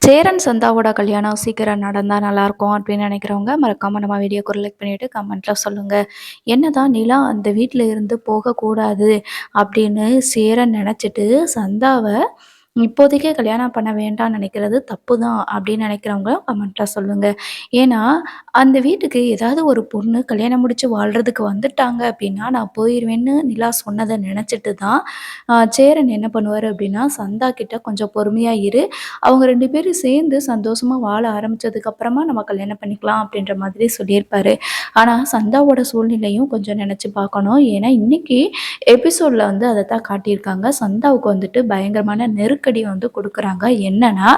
சேரன் சந்தாவோட கல்யாணம் சீக்கிரம் நடந்தா நல்லாயிருக்கும் அப்படின்னு நினைக்கிறவங்க மறக்காம நம்ம வீடியோக்கு லைக் பண்ணிட்டு கமெண்ட்ல சொல்லுங்க. என்னதான் நிலா அந்த வீட்ல இருந்து போகக்கூடாது அப்படின்னு சேரன் நினைச்சிட்டு சந்தாவ இப்போதைக்கே கல்யாணம் பண்ண வேண்டாம்னு நினைக்கிறது தப்பு தான் அப்படின்னு நினைக்கிறவங்க கமெண்ட்ல சொல்லுங்க. ஏன்னா அந்த வீட்டுக்கு ஏதாவது ஒரு பொண்ணு கல்யாணம் முடிச்சு வாழ்றதுக்கு வந்துட்டாங்க அப்படின்னா நான் போயிருவேன்னு நிலா சொன்னதை நினைச்சிட்டு தான் சேரன் என்ன பண்ணுவார் அப்படின்னா சந்தா கிட்ட கொஞ்சம் பொறுமையா இரு, அவங்க 2 பேரும் சேர்ந்து சந்தோஷமா வாழ ஆரம்பிச்சதுக்கு அப்புறமா நம்ம கல்யாணம் பண்ணிக்கலாம் அப்படின்ற மாதிரி சொல்லியிருப்பாரு. ஆனா, சந்தாவோட சூழ்நிலையும் கொஞ்சம் நெனச்சு பார்க்கணும். ஏன்னா, இன்னைக்கு எபிசோட்ல வந்து அதத்தான் காட்டியிருக்காங்க. சந்தாவுக்கு வந்துட்டு பயங்கரமான நெருக்கடி வந்து குடுக்குறாங்க. என்னன்னா,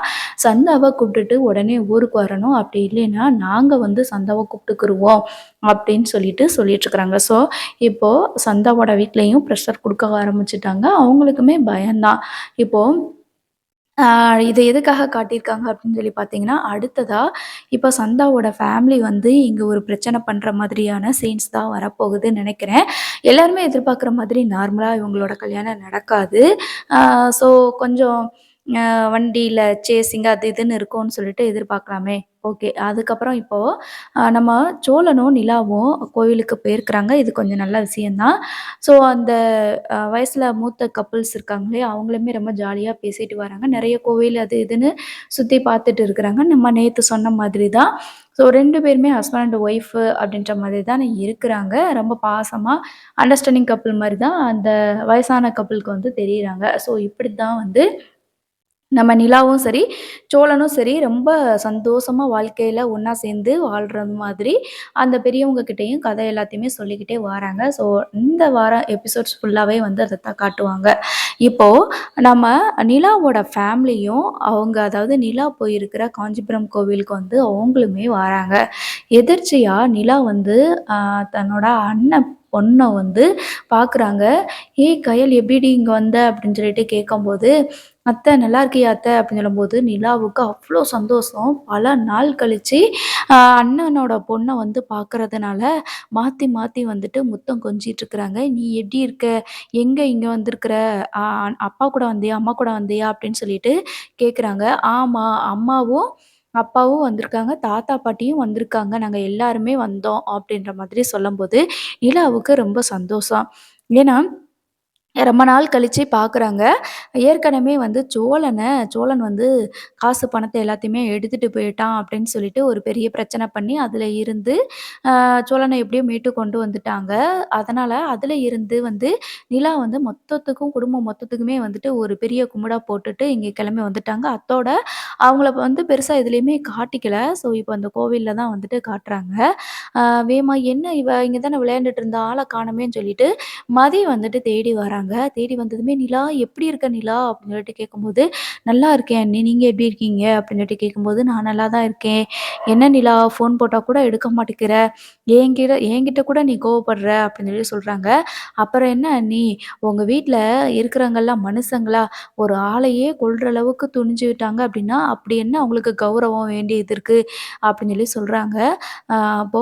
சந்தாவ கூப்பிட்டுட்டு உடனே ஊருக்கு வரணும். அப்படி இல்லைன்னா, நாங்க வந்து சந்தாவ கூப்பிட்டுக்குருவோம் அப்படின்னு சொல்லிட்டுருக்காங்க. ஸோ, இப்போ சந்தாவோட வீட்லயும் ப்ரெஷர் குடுக்க ஆரம்பிச்சுட்டாங்க. அவங்களுக்குமே பயம்தான். இப்போ ஆ இத எதுக்காக காட்டியிருக்காங்க அப்படின்னு சொல்லி பார்த்தீங்கன்னா, அடுத்ததா இப்ப சந்தாவோட ஃபேமிலி வந்து இங்க ஒரு பிரச்சனை பண்ற மாதிரியான சீன்ஸ் தான் வரப்போகுதுன்னு நெனைக்கிறேன். எல்லாருமே எதிர்பார்க்குற மாதிரி நார்மலா இவங்களோட கல்யாணம் நடக்காது. ஆ ஸோ கொஞ்சம் அ வண்டியில சேசிங் அது இதுன்னு இருக்கும்னு சொல்லிட்டு எதிர்பார்க்கலாமே. ஓகே. அதுக்கப்புறம் இப்போ நம்ம சோழனும், நிலாவும் கோவிலுக்கு போயிருக்கிறாங்க. இது கொஞ்சம் நல்ல விஷயம் தான். ஸோ அந்த வயசுல மூத்த கப்புள்ஸ் இருக்காங்களே, அவங்களுமே ரொம்ப ஜாலியா பேசிட்டு வராங்க. நெறைய கோவில் அது இதுன்னு சுத்தி பார்த்துட்டு இருக்கிறாங்க. நம்ம நேத்து சொன்ன மாதிரி தான். ஸோ 2 பேருமே ஹஸ்பண்ட் அண்ட் ஒய்ஃப் அப்படின்ற மாதிரி தான் இருக்கிறாங்க. ரொம்ப பாசமா அண்டர்ஸ்டாண்டிங் கப்புள் மாரி தான் அந்த வயசான கப்புளுக்கு வந்து தெரியிறாங்க. ஸோ இப்படி தான் வந்து நம்ம நிலாவும் சரி, சோழனும் சரி ரொம்ப சந்தோஷமா வாழ்க்கையில ஒண்ணா சேர்ந்து வாழ்றது மாதிரி, அந்த பெரியவங்க கிட்டயும் கதை எல்லாத்தையுமே சொல்லிக்கிட்டே வாராங்க. ஸோ இந்த வாரம் எபிசோட்ஸ் ஃபுல்லாவே வந்து அதத்தான் காட்டுவாங்க. இப்போ நம்ம நிலாவோட ஃபேமிலியும் அவங்க அதாவது நிலா போயிருக்கிற காஞ்சிபுரம் கோவிலுக்கு வந்து அவங்களுமே வராங்க. எதிர்ச்சியா நிலா வந்து அ தன்னோட அண்ணன் பொண்ண வந்து பார்க்குறாங்க. "ஏய் கயல் எப்படிடி இங்க வந்த?" அப்படின்னு சொல்லிட்டு கேட்கும்போது, "அத்தை நல்லா இருக்கியா அத்தை?" அப்படின்னு சொல்லும்போது, நிலாவுக்கு அவ்ளோ சந்தோஷம். பல நாள் கழிச்சு அண்ணனோட பொண்ண வந்து பார்க்கறதுனால, மாத்தி மாத்தி வந்துட்டு முத்தம் கொஞ்சிட்டுருக்குறாங்க. "நீ எப்டி இருக்க? எங்க இங்க வந்திருக்கிற? அ அப்பா கூட வந்தியா? அம்மா கூட வந்தியா?" அப்படின்னு சொல்லிட்டு கேட்குறாங்க. "ஆமா, அம்மாவும், அப்பாவும் வந்திருக்காங்க. தாத்தா, பாட்டியும் வந்திருக்காங்க. நாங்க எல்லாருமே வந்தோம்." அப்படின்ற மாதிரி சொல்லும்போது, நிலாவுக்கு ரொம்ப சந்தோஷம். ஏன்னா ரொம்ப நாள் கழிச்சு பார்க்குறாங்க. ஏற்கனவே வந்து சோழன் வந்து காசு பணத்த எல்லாத்தையுமே எடுத்துட்டு போயிட்டான் அப்படின்னு சொல்லிட்டு ஒரு பெரிய பிரச்சனை பண்ணி, அதில இருந்து சோழன எப்படியோ மீட்டு கொண்டு வந்துட்டாங்க. அதனால அதில இருந்து வந்து நிலா வந்து மொத்தத்துக்கும் குடும்பம் மொத்தத்துக்குமே வந்துட்டு ஒரு பெரிய கும்படா போட்டுட்டு இங்க கிளம்பி வந்துட்டாங்க. அத்தோட அவங்கள வந்து பெருசா எதுலயுமே காட்டிக்கல. ஸோ, இப்போ அந்த கோவில்ல தான் வந்துட்டு காட்டுறாங்க. வேகமா "என்ன இவ இங்க தானே விளையாண்டுட்டு இருந்தா, ஆள காணோமேன்னு" சொல்லிட்டு மதி வந்துட்டு தேடி வராங்க. தேடி வந்ததுமே, "நிலா எப்படி இருக்க நிலா?" அப்படின்னு சொல்லிட்டு கேட்கும்போது, "நல்லா இருக்கேன் அண்ணி. நீங்க எப்படி இருக்கீங்க?" அப்படின்னு சொல்லிட்டு கேட்கும்போது, "நான் நல்லா தான் இருக்கேன். என்ன நிலா ஃபோன் போட்டா கூட எடுக்க மாட்டேங்கிற. என்கிட்ட கூட நீ கோவப்படுற." அப்படின்னு சொல்லி சொல்றாங்க. "அப்புறம் என்ன அண்ணி, உங்க வீட்ல இருக்கிறவங்கலாம் மனுசங்களா? ஒரு ஆளையே கொல்ற அளவுக்கு துணிஞ்சுட்டாங்க அப்படின்னா, அப்படி என்ன அவங்களுக்கு கௌரவம் வேண்டியது இருக்கு?" அப்படின்னு சொல்லி சொல்றாங்க. அப்போ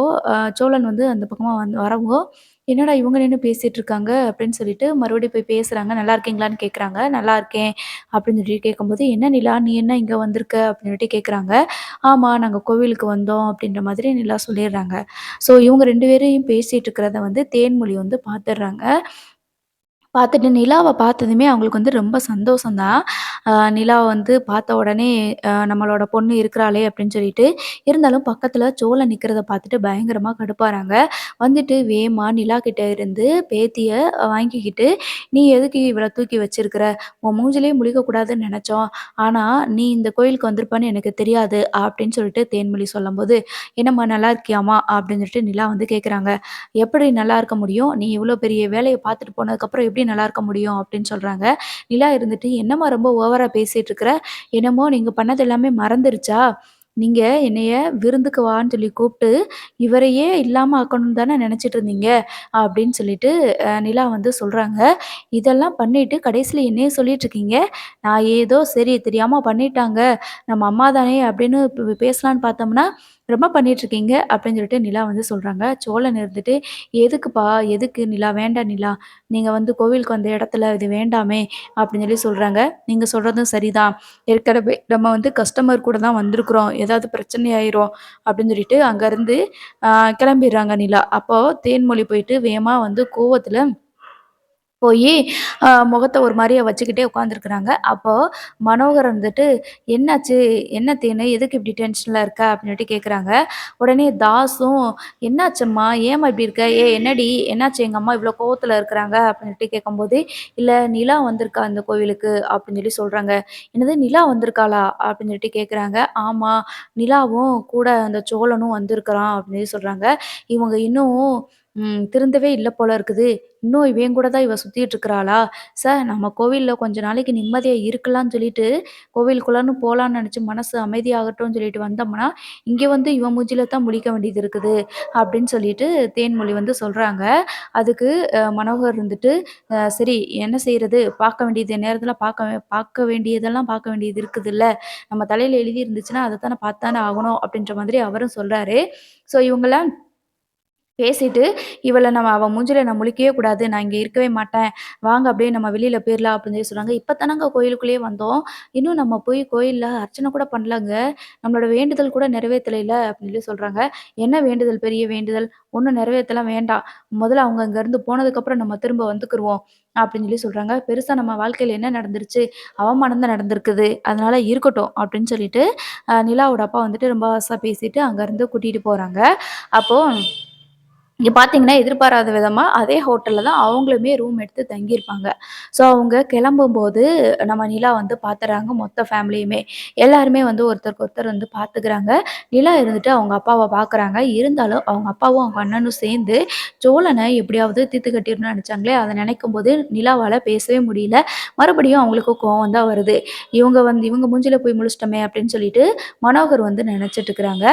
சோழன் வந்து அந்த பக்கமா வரவும், "என்னடா இவங்க நின்னு பேசிட்டு இருக்காங்க?" அப்படின்னு சொல்லிட்டு மறுபடியும் போய் பேசுறாங்க. "நல்லா இருக்கீங்களான்னு?" கேட்குறாங்க. "நல்லா இருக்கேன்." அப்படின்னு சொல்லிட்டு கேட்கும்போது, "என்ன நிலா நீ என்ன இங்க வந்திருக்க?" அப்படின்னு சொல்லிட்டு கேட்குறாங்க. "ஆமா நாங்க கோவிலுக்கு வந்தோம்." அப்படின்ற மாதிரி நிலா சொல்லிடுறாங்க. ஸோ இவங்க 2 பேரையும் பேசிட்டு இருக்கிறத வந்து தேன்மொழி வந்து பார்த்துடுறாங்க. பார்த்துட்டு நிலாவ பார்த்ததுமே அவங்களுக்கு வந்து ரொம்ப சந்தோஷம் தான். நிலாவ வந்து பார்த்த உடனே நம்மளோட பொண்ணு இருக்கிறாளே அப்படின்னு சொல்லிட்டு, இருந்தாலும் பக்கத்துல சோளன் நிக்கிறத பார்த்துட்டு பயங்கரமா கடுப்பாறாங்க. வந்துட்டு வேகமா நிலா கிட்ட இருந்து பேத்திய வாங்கிக்கிட்டு, "நீ எதுக்கு இவள தூக்கி வச்சிருக்கிற? உன் மூஞ்சிலயே முழிக்கக்கூடாதுன்னு நெனச்சோம். ஆனா நீ இந்த கோயிலுக்கு வந்திருப்பன்னு எனக்கு தெரியாது." அப்படின்னு சொல்லிட்டு தேன்மொழி சொல்லும்போது, "என்னம்மா நல்லா இருக்கியாம்மா?" அப்படின்னு சொல்லிட்டு நிலா வந்து கேட்குறாங்க. "எப்படி நல்லா இருக்க முடியும்? நீ இவ்ளோ பெரிய வேலைய பார்த்துட்டு போனதுக்கப்புறம் எப்படி நல்லா இருக்க முடியும்?" அப்படின்னு சொல்றாங்க. நிலா இருந்துட்டு, "என்னம்மா ரொம்ப ஓவரா பேசிட்டு இருக்கிற? என்னமோ நீங்க பண்ணது எல்லாமே மறந்துருச்சா? நீங்க என்னைய விருந்துக்கு வான்னு சொல்லி கூப்ட்டு, இவரையே இல்லாம ஆக்கணும்னு தானே நெனச்சிட்டு இருந்தீங்க?" அப்படின்னு சொல்லிட்டு நிலா வந்து சொல்றாங்க. "இதெல்லாம் பண்ணிட்டு கடைசில என்னைய சொல்லிட்டு இருக்கீங்க? நான் ஏதோ சரி தெரியாம பண்ணிட்டாங்க. நம்ம அம்மா தானே அப்படின்னு பேசலான்னு பார்த்தோம்னா, ரொம்ப பண்ணிட்டுருக்கீங்க அப்படின்னு சொல்லிட்டு நிலா வந்து சொல்றாங்க. சோழன் இருந்துட்டு, "எதுக்குப்பா? எதுக்கு நிலா? வேண்டாம் நிலா. நீங்க வந்து கோவிலுக்கு வந்த இடத்துல இது வேண்டாமே!" அப்படின்னு சொல்லி சொல்றாங்க. "நீங்க சொல்றதும் சரிதான். ஏற்கனவே நம்ம வந்து கஸ்டமர் கூட தான் வந்திருக்கிறோம். ஏதாவது பிரச்சனை ஆயிரும்." அப்படின்னு சொல்லிட்டு அங்கருந்து அ கிளம்பிர்றாங்க நிலா. அப்போ தேன்மொழி போயிட்டு வேகமா வந்து கோவத்துல போயி முகத்த ஒரு மாரியா வச்சுக்கிட்டே உட்காந்துருக்குறாங்க. அப்போ மனோகர் வந்துட்டு, "என்னாச்சு? என்ன தேனு? எதுக்கு இப்படி டென்ஷன்ல இருக்க?" அப்படின்னு சொல்லிட்டு கேட்குறாங்க. உடனே தாஸும், "என்னாச்சம்மா? ஏம்மா இப்படி இருக்க? ஏய் என்னடி? என்னாச்சு? எங்க அம்மா இவ்ளோ கோவத்துல இருக்கிறாங்க?" அப்படின்னு சொல்லிட்டு கேட்கும்போது, "இல்ல நிலா வந்திருக்கா இந்த கோவிலுக்கு" அப்படின்னு சொல்லி சொல்றாங்க. "என்னது நிலா வந்திருக்காளா?" அப்படின்னு சொல்லிட்டு கேட்குறாங்க. "ஆமா, நிலாவும் கூட அந்த சோழனும் வந்திருக்கிறான்" அப்படின்னு சொல்லி சொல்றாங்க. இவங்க இன்னும் திருந்தவே இல்ல போல இருக்குது. இன்னும் இவன் கூட தான் இவ சுத்திட்டு இருக்கிறாளா? நம்ம கோவில்ல கொஞ்ச நாளைக்கு நிம்மதியா இருக்கலாம்னு சொல்லிட்டு, கோவிலுக்குள்ளன்னு போலான்னு நெனச்சு மனசு அமைதியாகட்டும்னு சொல்லிட்டு வந்தோம்னா, இங்க வந்து இவன் மூஞ்சில தான் முழிக்க வேண்டியது இருக்குது. அப்படின்னு சொல்லிட்டு தேன்மொழி வந்து சொல்றாங்க. அதுக்கு மனோகர் இருந்துட்டு, சரி என்ன செய்றது? பார்க்க வேண்டியது நேரத்தில பார்க்க வேண்டியதெல்லாம் பார்க்க வேண்டியது இருக்குதுல்ல. நம்ம தலையில எழுதி இருந்துச்சுன்னா, அத தானே பார்த்து தானே ஆகணும்." அப்படின்ற மாதிரி அவரும் சொல்றாரு. ஸோ இவங்கலாம் பேசிட்டு, அவ மூஞ்சில நான் முழிக்கவே கூடாது. நான் இங்க இருக்கவே மாட்டேன். வாங்க அப்படியே நம்ம வெளியில போயிரலாம் அப்படின்னு சொல்லி சொன்னாங்க. இப்ப தானங்க கோயிலுக்குள்ளேயே வந்தோம். இன்னும் நம்ம போய் கோயில்ல அர்ச்சனை கூட பண்ணலங்க. நம்மளோட வேண்டுதல் கூட நிறைவேத்தலைல அப்படின்னு சொல்லி சொல்றாங்க. என்ன வேண்டுதல்? பெரிய வேண்டுதல்? ஒண்ணும் நிறைவேத்தலாம் வேண்டாம். முதல்ல அவங்க அங்கருந்து போனதுக்கப்புறம் நம்ம திரும்ப வந்துக்குருவோம். அப்படின்னு சொல்லி சொல்றாங்க. பெருசா நம்ம வாழ்க்கையில என்ன நடந்துருச்சு? அவமானம் தான் நடந்திருக்குது. அதனால இருக்கட்டும் அப்படின்னு சொல்லிட்டு, நிலாவோட அப்பா வந்துட்டு ரொம்ப பேசிட்டு அங்கருந்து கூட்டிட்டு போறாங்க. அப்போ இங்க பார்த்தீங்கன்னா, எதிர்பாராத விதமா அதே ஹோட்டல்ல தான் அவங்களுமே ரூம் எடுத்து தங்கியிருப்பாங்க. ஸோ, அவங்க கிளம்பும்போது நம்ம நிலா வந்து பார்த்துறாங்க மொத்த ஃபேமிலியுமே. எல்லாருமே வந்து ஒருத்தருக்கு ஒருத்தர் வந்து பார்த்துக்கிறாங்க. நிலா இருந்துட்டு அவங்க அப்பாவ பார்க்குறாங்க. இருந்தாலும் அவங்க அப்பாவும், அவங்க அண்ணனும் சேர்ந்து சோழன எப்படியாவது தீர்த்து கட்டிரணும்னு நெனச்சாங்களே, அத நெனைக்கும்போது நிலாவால பேசவே முடியல. மறுபடியும் அவங்களுக்கு கோவம் தான் வருது. இவங்க மூஞ்சில போய் முழிச்சிட்டோமே அப்படின்னு சொல்லிட்டு மனோகர் வந்து நெனச்சிட்டு இருக்கிறாங்க.